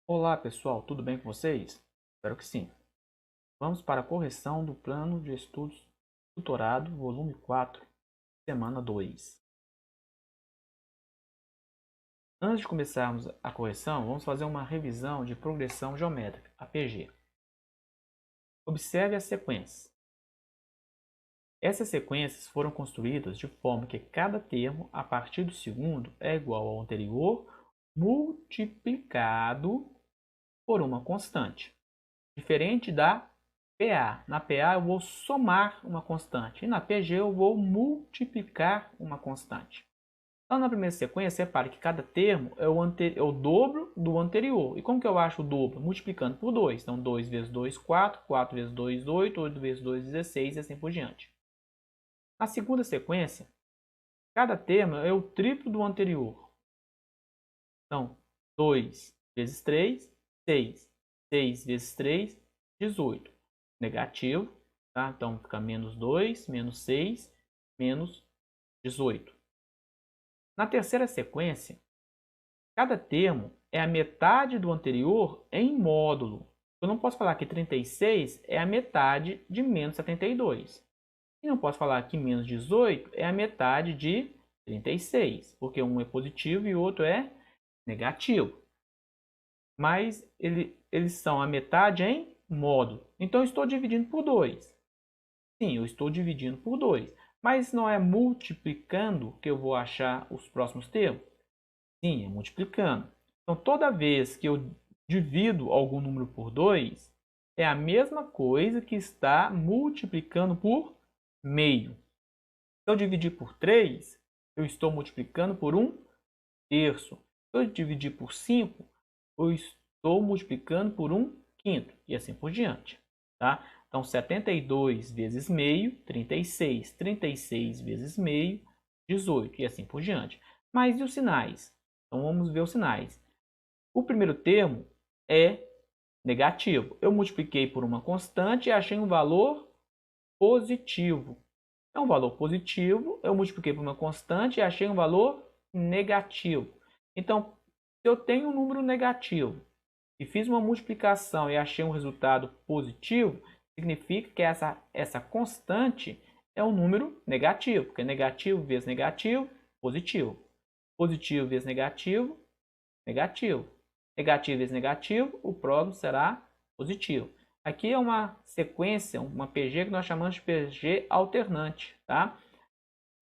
Olá pessoal, tudo bem com vocês? Espero que sim. Vamos para a correção do plano de estudos tutorado, volume 4, semana 2. Antes de começarmos a correção, vamos fazer uma revisão de progressão geométrica, APG. Observe as sequências. Essas sequências foram construídas de forma que cada termo, a partir do segundo, é igual ao anterior multiplicado por uma constante. Diferente da PA. Na PA eu vou somar uma constante e na PG eu vou multiplicar uma constante. Então, na primeira sequência, repare que cada termo é o dobro do anterior. E como que eu acho o dobro? Multiplicando por 2. Então, 2 vezes 2, 4. 4 vezes 2, 8. 8 vezes 2, 16 e assim por diante. Na segunda sequência, cada termo é o triplo do anterior. Então, 2 vezes 3, 6. 6 vezes 3, 18. Negativo, tá? Então fica menos 2, menos 6, menos 18. Na terceira sequência, cada termo é a metade do anterior em módulo. Eu não posso falar que 36 é a metade de menos 72. E não posso falar que menos 18 é a metade de 36, porque um é positivo e o outro é negativo. Mas eles são a metade em módulo. Então, eu estou dividindo por 2. Sim, eu estou dividindo por 2. Mas não é multiplicando que eu vou achar os próximos termos? Sim, é multiplicando. Então, toda vez que eu divido algum número por 2, é a mesma coisa que está multiplicando por meio. Se eu dividir por 3, eu estou multiplicando por 1/3. Se eu dividir por 5, eu estou multiplicando por 1/5 e assim por diante. Tá? Então, 72 vezes meio, 36. 36 vezes meio, 18 e assim por diante. Mas e os sinais? Então, vamos ver os sinais. O primeiro termo é negativo. Eu multipliquei por uma constante e achei um valor positivo. É um valor positivo, eu multipliquei por uma constante e achei um valor negativo. Então, se eu tenho um número negativo e fiz uma multiplicação e achei um resultado positivo, significa que essa constante é um número negativo, porque negativo vezes negativo, positivo. Positivo vezes negativo, negativo. Negativo vezes negativo, o próximo será positivo. Aqui é uma sequência, uma PG que nós chamamos de PG alternante, tá?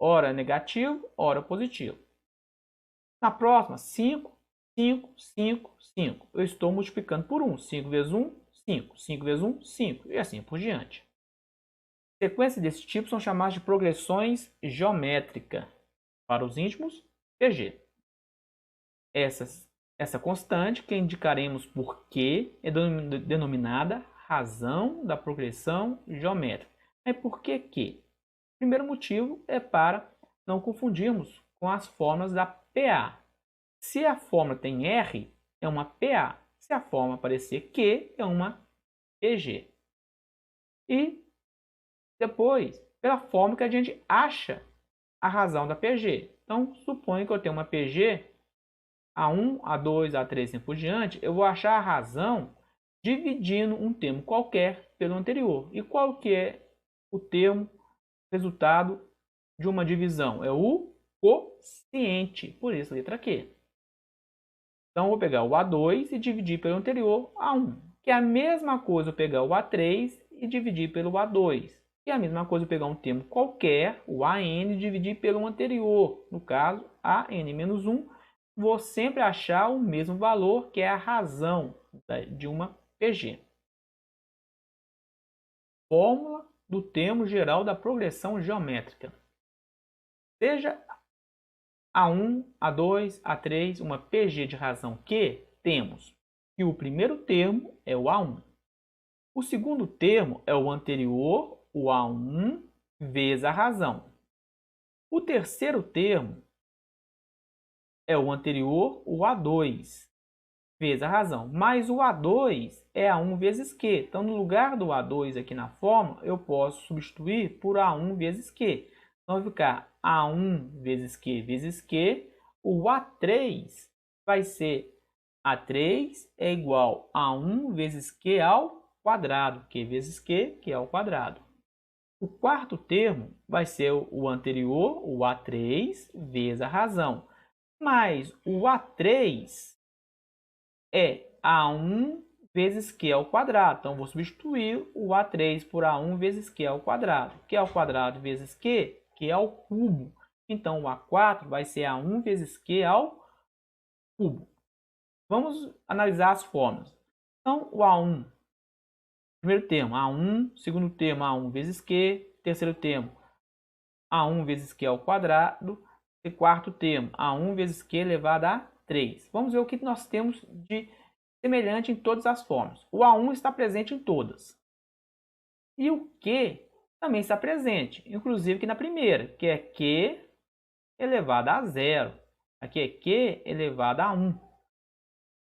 Ora negativo, ora positivo. Na próxima, 5, 5, 5, 5. Eu estou multiplicando por 1. 5 vezes 1, 5. 5 vezes 1, 5. E assim por diante. Sequências desse tipo são chamadas de progressões geométricas. Para os íntimos, PG. Essa constante, que indicaremos por Q, é denominada razão da progressão geométrica. Mas por que Q? O primeiro motivo é para não confundirmos com as fórmulas da PA. Se a fórmula tem R, é uma PA. Se a fórmula aparecer Q, é uma PG. E depois, pela fórmula que a gente acha a razão da PG. Então, suponho que eu tenho uma PG A1, A2, A3 e assim por diante, eu vou achar a razão dividindo um termo qualquer pelo anterior. E qual que é o termo resultado de uma divisão? É o quociente, por isso letra Q. Então, eu vou pegar o A2 e dividir pelo anterior A1, que é a mesma coisa eu pegar o A3 e dividir pelo A2. E a mesma coisa eu pegar um termo qualquer, o AN, e dividir pelo anterior, no caso, AN-1, vou sempre achar o mesmo valor, que é a razão de uma PG. Fórmula do termo geral da progressão geométrica. Seja A1, A2, A3, uma PG de razão Q, temos que o primeiro termo é o A1. O segundo termo é o anterior, o A1, vezes a razão. O terceiro termo é o anterior, o A2, vezes a razão. Mas o A2 é A1 vezes Q. Então, no lugar do A2 aqui na fórmula, eu posso substituir por A1 vezes Q. Então, vai ficar A1 vezes Q vezes Q. O A3 vai ser A3 é igual a 1 vezes Q ao quadrado. Q vezes Q, Q ao quadrado. O quarto termo vai ser o anterior, o A3, vezes a razão. Mas o A3 é A1 vezes Q ao quadrado. Então, vou substituir o A3 por A1 vezes Q ao quadrado. Q ao quadrado vezes Q, Q ao cubo. Então, o A4 vai ser A1 vezes Q ao cubo. Vamos analisar as fórmulas. Então, o A1, primeiro termo, A1, segundo termo, A1 vezes Q, terceiro termo, A1 vezes Q ao quadrado, e quarto termo, A1 vezes Q elevado a 3. Vamos ver o que nós temos de semelhante em todas as fórmulas. O A1 está presente em todas. E o Q também está presente, inclusive aqui na primeira, que é Q elevado a 0. Aqui é Q elevado a 1.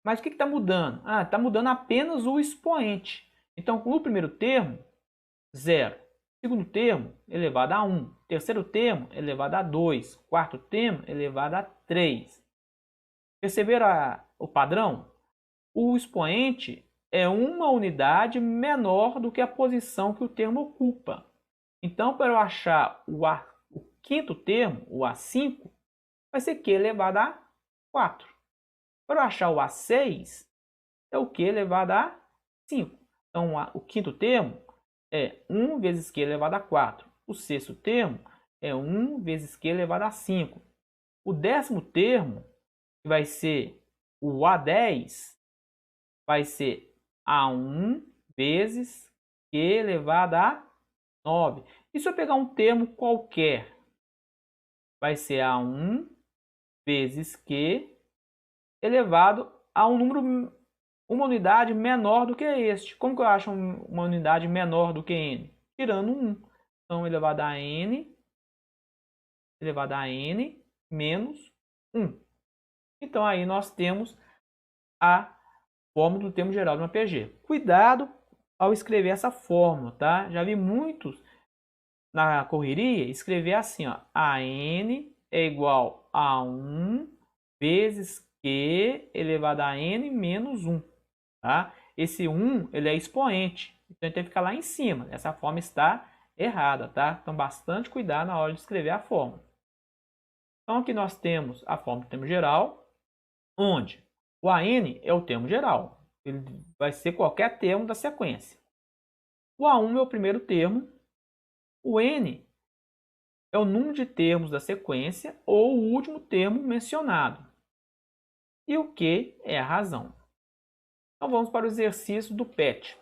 Mas o que está mudando? Está mudando apenas o expoente. Então, no primeiro termo, 0. Segundo termo, elevado a 1. Terceiro termo, elevado a 2. Quarto termo, elevado a 3. Perceberam o padrão? O expoente é uma unidade menor do que a posição que o termo ocupa. Então, para eu achar o quinto termo, o A5, vai ser Q elevado a 4. Para eu achar o A6, é o Q elevado a 5. Então, o quinto termo é 1 vezes Q elevado a 4. O sexto termo é 1 vezes Q elevado a 5. O décimo termo, que vai ser o A10, vai ser A1 vezes Q elevado a 9. E se eu pegar um termo qualquer, vai ser A1 vezes Q elevado a um número, uma unidade menor do que este. Como que eu acho uma unidade menor do que n? Tirando 1. Então, elevado a n menos 1. Então, aí nós temos a fórmula do termo geral de uma PG. Cuidado ao escrever essa fórmula, tá? Já vi muitos na correria escrever assim, ó, AN é igual a 1 vezes Q elevado a n menos 1. Tá? Esse 1 ele é expoente, então ele tem que ficar lá em cima. Essa forma está errada, tá? Então, bastante cuidado na hora de escrever a fórmula. Então, aqui nós temos a fórmula do termo geral, onde o AN é o termo geral. Ele vai ser qualquer termo da sequência. O A1 é o primeiro termo. O N é o número de termos da sequência ou o último termo mencionado. E o Q é a razão. Então, vamos para o exercício do PET.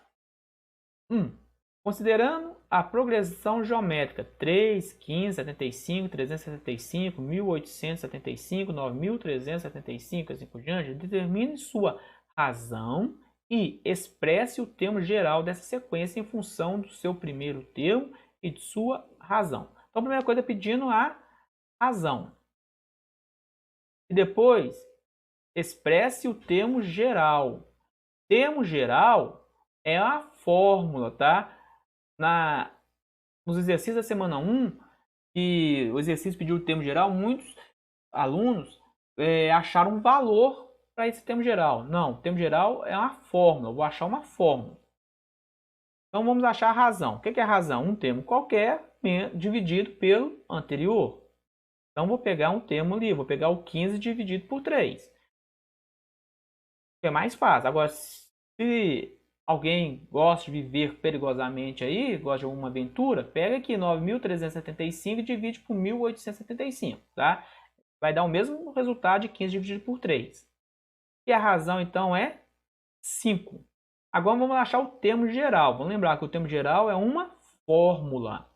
1. Considerando a progressão geométrica 3, 15, 75, 375, 1875, 9375, assim por diante, determine sua razão e expresse o termo geral dessa sequência em função do seu primeiro termo e de sua razão. Então, a primeira coisa é pedindo a razão. E depois, expresse o termo geral. Termo geral é a fórmula, tá? Nos exercícios da semana 1, que o exercício pediu o termo geral, muitos alunos acharam um valor para esse termo geral. Não, o termo geral é uma fórmula, eu vou achar uma fórmula. Então, vamos achar a razão. O que é a razão? Um termo qualquer dividido pelo anterior. Então, vou pegar um termo ali, vou pegar o 15 dividido por 3. É mais fácil. Agora, se alguém gosta de viver perigosamente aí, gosta de alguma aventura, pega aqui 9.375 e divide por 1.875, tá? Vai dar o mesmo resultado de 15 dividido por 3. E a razão, então, é 5. Agora vamos achar o termo geral. Vamos lembrar que o termo geral é uma fórmula.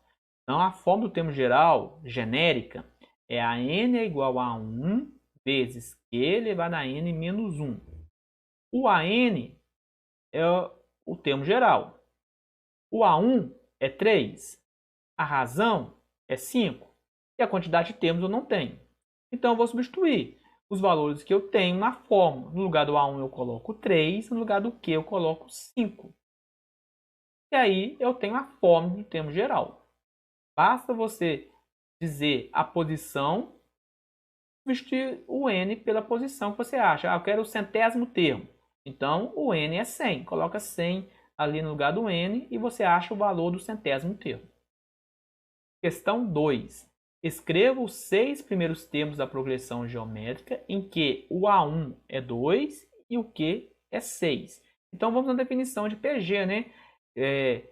Então, a fórmula do termo geral, genérica, é a n é igual a 1 vezes q elevado a n menos 1. O AN é o termo geral. O A1 é 3. A razão é 5. E a quantidade de termos eu não tenho. Então, eu vou substituir os valores que eu tenho na fórmula. No lugar do A1 eu coloco 3, no lugar do Q eu coloco 5. E aí eu tenho a fórmula do termo geral. Basta você dizer a posição substituir o n pela posição que você acha. Eu quero o centésimo termo. Então, o n é 100. Coloca 100 ali no lugar do n e você acha o valor do centésimo termo. Questão 2. Escreva os 6 primeiros termos da progressão geométrica em que o A1 é 2 e o Q é 6. Então, vamos na definição de PG, né? É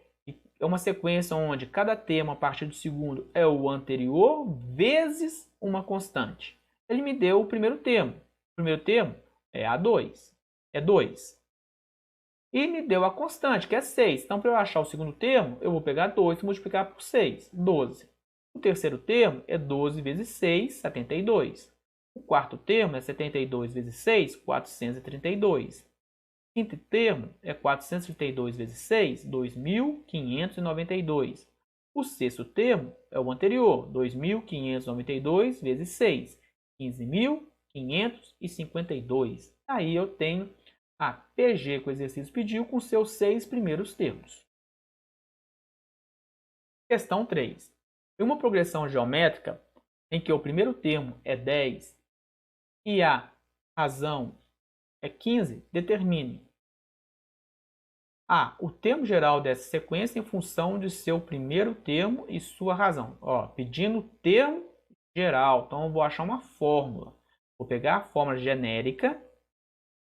uma sequência onde cada termo a partir do segundo é o anterior vezes uma constante. Ele me deu o primeiro termo. O primeiro termo é A2, é 2. E me deu a constante, que é 6. Então, para eu achar o segundo termo, eu vou pegar 2 e multiplicar por 6, 12. O terceiro termo é 12 vezes 6, 72. O quarto termo é 72 vezes 6, 432. O quinto termo é 432 vezes 6, 2.592. O sexto termo é o anterior, 2.592 vezes 6, 15.552. Aí eu tenho a PG que o exercício pediu com seus 6 primeiros termos. Questão 3. Em uma progressão geométrica em que o primeiro termo é 10 e a razão é 15, determine o termo geral dessa sequência em função de seu primeiro termo e sua razão. Pedindo o termo geral, então eu vou achar uma fórmula. Vou pegar a fórmula genérica,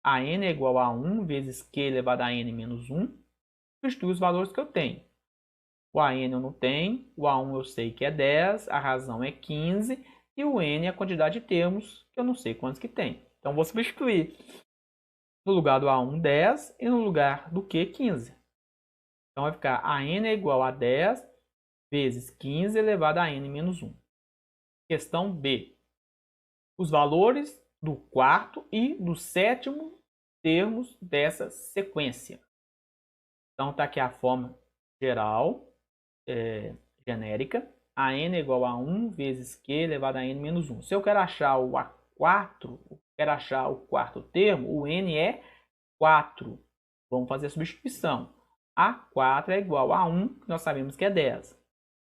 a n é igual a 1 vezes q elevado a n menos 1, substituir os valores que eu tenho. O AN eu não tenho, o A1 eu sei que é 10, a razão é 15 e o N é a quantidade de termos que eu não sei quantos que tem. Então, vou substituir no lugar do A1, 10 e no lugar do Q, 15. Então, vai ficar AN é igual a 10 vezes 15 elevado a N menos 1. Questão B. Os valores do quarto e do sétimo termos dessa sequência. Então, está aqui a forma geral. Genérica, a n é igual a 1 vezes q elevado a n menos 1. Se eu quero achar o A4, quero achar o quarto termo, o n é 4. Vamos fazer a substituição. A4 é igual a 1, que nós sabemos que é 10.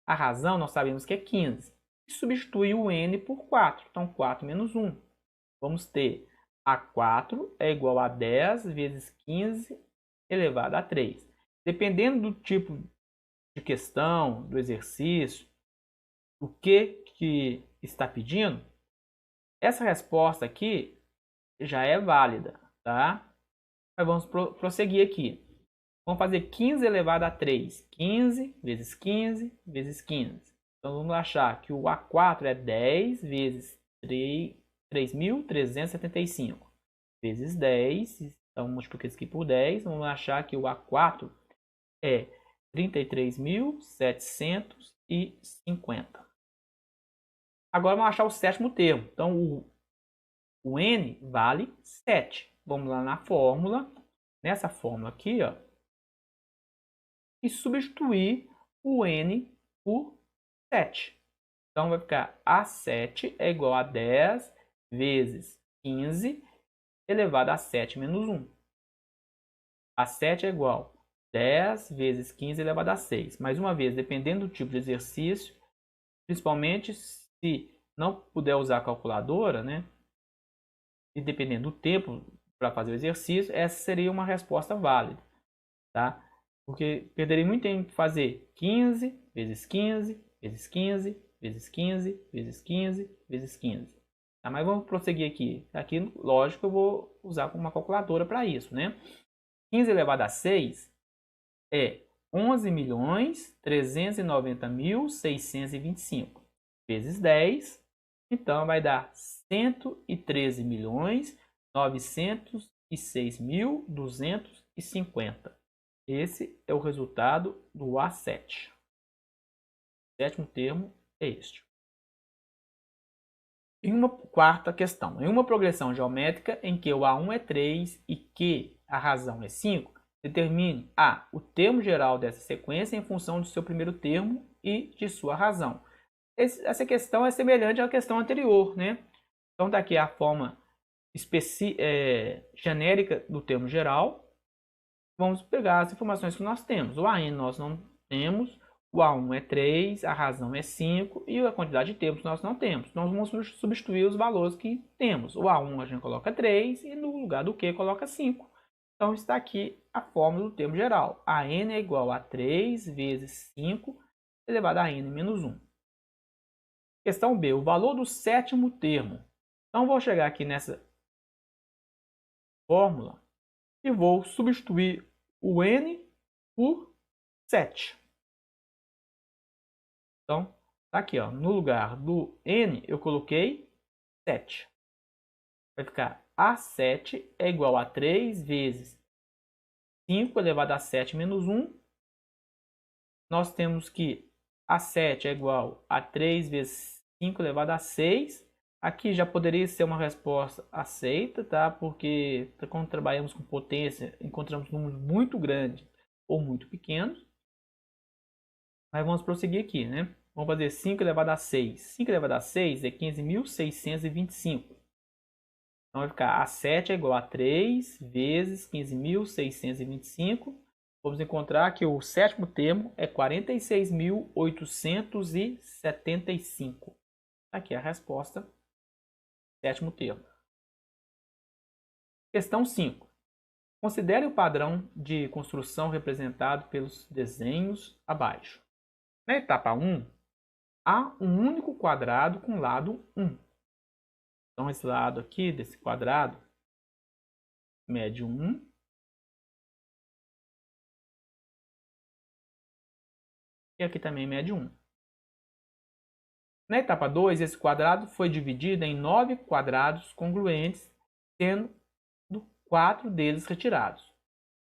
A razão nós sabemos que é 15. E substitui o n por 4. Então, 4 menos 1. Vamos ter A4 é igual a 10 vezes 15 elevado a 3. Dependendo do tipo de questão, do exercício, o que está pedindo, essa resposta aqui já é válida, tá? Mas vamos prosseguir aqui. Vamos fazer 15 elevado a 3. 15 vezes 15 vezes 15. Então, vamos achar que o A4 é 10 vezes 3.375 vezes 10. Então, multiplica isso aqui por 10. Vamos achar que o A4 é 33.750. Agora vamos achar o sétimo termo. Então, o n vale 7. Vamos lá na fórmula. Nessa fórmula aqui, e substituir o n por 7. Então, vai ficar A7 é igual a 10 vezes 15 elevado a 7 menos 1. A7 é igual a 10 vezes 15 elevado a 6. Mais uma vez, dependendo do tipo de exercício, principalmente se não puder usar a calculadora, né? E dependendo do tempo para fazer o exercício, essa seria uma resposta válida, tá? Porque perderia muito tempo fazer 15 vezes 15 vezes 15 vezes 15 vezes 15 vezes 15. Tá? Mas vamos prosseguir aqui. Aqui, lógico, eu vou usar uma calculadora para isso, né? 15 elevado a 6 é 11.390.625 vezes 10. Então, vai dar 113.906.250. Esse é o resultado do A7. O sétimo termo é este. Em uma quarta questão. Em uma progressão geométrica em que o A1 é 3 e que a razão é 5, determine o termo geral dessa sequência em função do seu primeiro termo e de sua razão. Essa questão é semelhante à questão anterior, né? Então, está aqui a forma genérica do termo geral. Vamos pegar as informações que nós temos. O AN nós não temos, O A1 é 3, a razão é 5 e a quantidade de termos nós não temos. Nós vamos substituir os valores que temos. O A1 a gente coloca 3 e no lugar do Q coloca 5. Então está aqui a fórmula do termo geral. A n é igual a 3 vezes 5 elevado a n menos 1. Questão B, o valor do sétimo termo. Então vou chegar aqui nessa fórmula e vou substituir o n por 7. Então, tá aqui, ó, no lugar do n eu coloquei 7. Vai ficar A7 é igual a 3 vezes 5 elevado a 7 menos 1. Nós temos que A7 é igual a 3 vezes 5 elevado a 6. Aqui já poderia ser uma resposta aceita, tá? Porque quando trabalhamos com potência, encontramos números muito grandes ou muito pequenos. Mas vamos prosseguir aqui, né? Vamos fazer 5 elevado a 6. 5 elevado a 6 é 15.625. Então vai ficar A7 é igual a 3 vezes 15.625. Vamos encontrar que o sétimo termo é 46.875. Aqui é a resposta. Sétimo termo. Questão 5. Considere o padrão de construção representado pelos desenhos abaixo. Na etapa 1, há um único quadrado com lado 1. Então, esse lado aqui desse quadrado mede 1. E aqui também mede 1. Na etapa 2, esse quadrado foi dividido em 9 quadrados congruentes, tendo 4 deles retirados,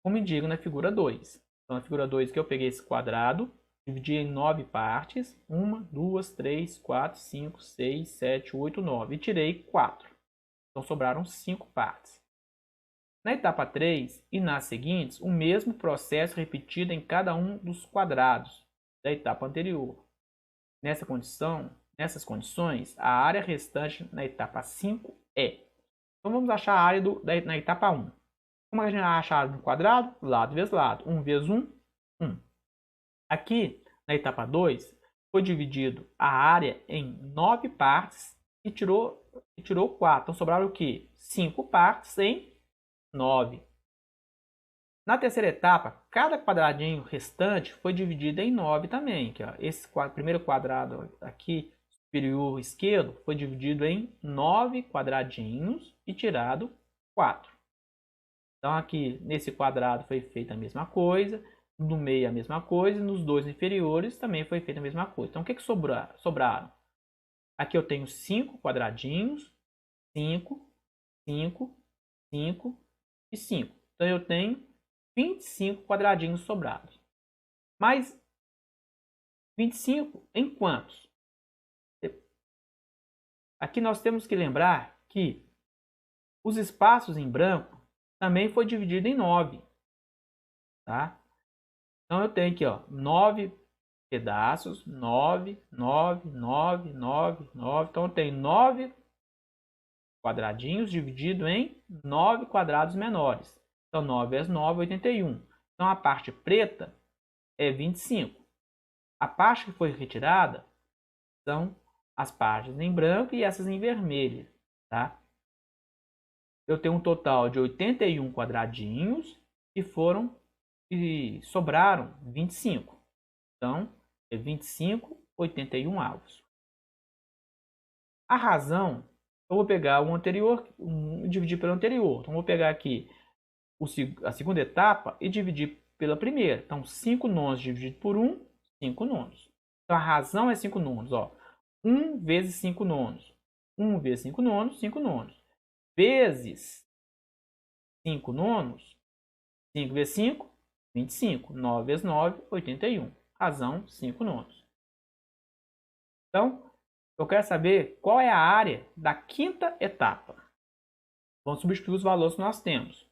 como indica na figura 2. Então, na figura 2 que eu peguei esse quadrado, dividi em 9 partes, 1, 2, 3, 4, 5, 6, 7, 8, 9, e tirei 4. Então, sobraram 5 partes. Na etapa 3 e nas seguintes, o mesmo processo repetido em cada um dos quadrados da etapa anterior. Nessas condições, a área restante na etapa 5 é. Então vamos achar a área na etapa 1. Como a gente acha a área do quadrado? Lado vezes lado. 1 vezes 1, 1. Aqui, na etapa 2, foi dividido a área em 9 partes e tirou 4. Então sobraram o quê? 5 partes em 9. Na terceira etapa, cada quadradinho restante foi dividido em 9 também. Aqui, ó. Esse primeiro quadrado aqui, superior esquerdo, foi dividido em 9 quadradinhos e tirado 4. Então aqui nesse quadrado foi feita a mesma coisa, no meio a mesma coisa, e nos dois inferiores também foi feita a mesma coisa. Então o que sobraram? Aqui eu tenho 5 quadradinhos, 5, 5, 5 e 5. Então eu tenho 25 quadradinhos sobrados. Mas 25 em quantos? Aqui nós temos que lembrar que os espaços em branco também foi dividido em 9. Tá? Então eu tenho aqui, ó, 9 pedaços, 9, 9, 9, 9, 9. Então eu tenho 9 quadradinhos dividido em 9 quadrados menores. Então 9 vezes 9, 81. Então a parte preta é 25. A parte que foi retirada são as partes em branco e essas em vermelho. Tá? Eu tenho um total de 81 quadradinhos e sobraram 25. Então, é 25, 81 avos. A razão, eu vou pegar o anterior e dividir pelo anterior. Então, vou pegar aqui a segunda etapa e dividir pela primeira. Então, 5 nonos dividido por 1, 5 nonos. Então, a razão é 5 nonos. Ó. 1 vezes 5 nonos. 1 vezes 5 nonos, 5 nonos. Vezes 5 nonos, 5 vezes 5, 25. 9 vezes 9, 81. Razão, 5 nonos. Então, eu quero saber qual é a área da quinta etapa. Vamos substituir os valores que nós temos.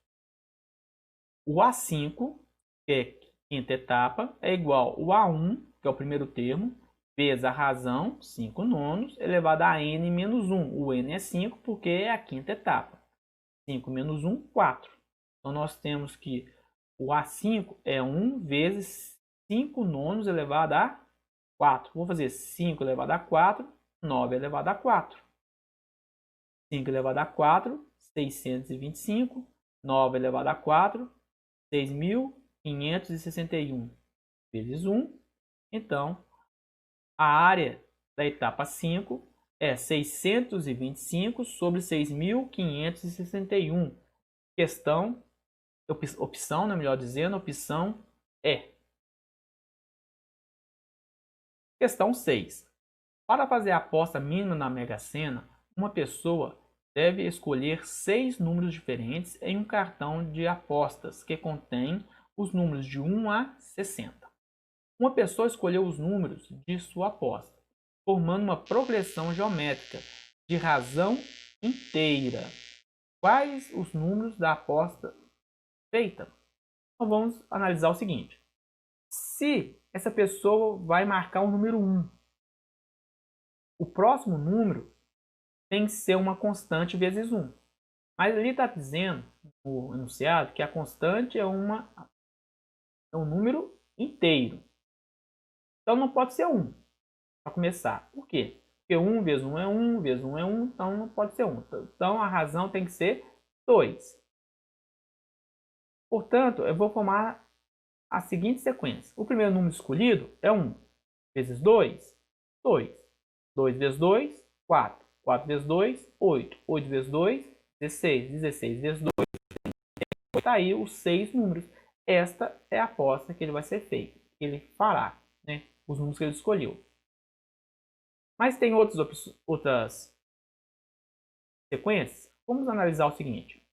O A5, que é a quinta etapa, é igual ao A1, que é o primeiro termo, vezes a razão, 5 nonos, elevado a n menos 1. O n é 5 porque é a quinta etapa. 5 menos 1, 4. Então, nós temos que o A5 é 1 vezes 5 nonos elevado a 4. Vou fazer 5 elevado a 4, 9 elevado a 4. 5 elevado a 4, 625. 9 elevado a 4, 6.561 vezes 1. Então, a área da etapa 5 é 625 sobre 6.561. Opção, melhor dizendo, opção E. Questão 6. Para fazer a aposta mínima na Mega Sena, uma pessoa deve escolher 6 números diferentes em um cartão de apostas que contém os números de 1 a 60. Uma pessoa escolheu os números de sua aposta, formando uma progressão geométrica de razão inteira. Quais os números da aposta feita? Então vamos analisar o seguinte. Se essa pessoa vai marcar o número 1, o próximo número tem que ser uma constante vezes 1. Mas ali está dizendo, no enunciado, que a constante é um número inteiro. Então não pode ser 1, para começar. Por quê? Porque 1 vezes 1 é 1, vezes 1 é 1, então não pode ser 1. Então a razão tem que ser 2. Portanto, eu vou formar a seguinte sequência. O primeiro número escolhido é 1. Vezes 2, 2. 2 vezes 2, 4. 4 vezes 2, 8. 8 vezes 2, 16. 16 vezes 2, está aí os 6 números. Esta é a aposta que ele vai ser feita. Ele fará, né, os números que ele escolheu. Mas tem outras sequências. Vamos analisar o seguinte.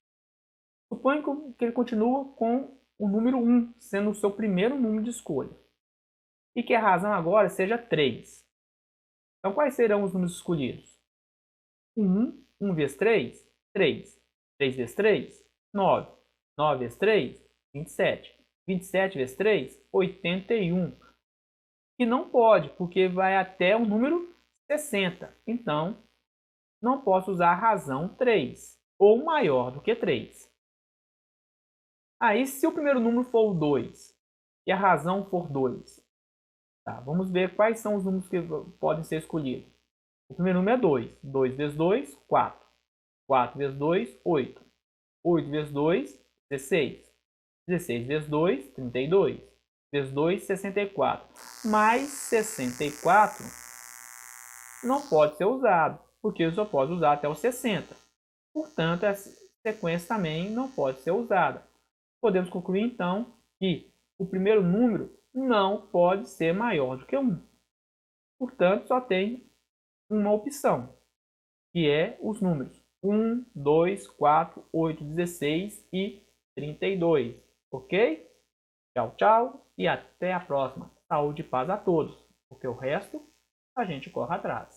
Suponha que ele continua com o número 1 sendo o seu primeiro número de escolha. E que a razão agora seja 3. Então, quais serão os números escolhidos? 1, 1 vezes 3, 3. 3 vezes 3, 9. 9 vezes 3, 27. 27 vezes 3, 81. E não pode, porque vai até o número 60. Então, não posso usar a razão 3, ou maior do que 3. Aí, se o primeiro número for o 2 e a razão for 2, tá, vamos ver quais são os números que podem ser escolhidos. O primeiro número é 2. 2 vezes 2, 4. 4 vezes 2, 8. 8 vezes 2, 16. 16 vezes 2, 32. Vezes 2, 64. Mais 64 não pode ser usado, porque eu só posso usar até o 60. Portanto, essa sequência também não pode ser usada. Podemos concluir, então, que o primeiro número não pode ser maior do que 1. Portanto, só tem uma opção, que é os números 1, 2, 4, 8, 16 e 32. Ok? Tchau, tchau e até a próxima. Saúde e paz a todos, porque o resto a gente corre atrás.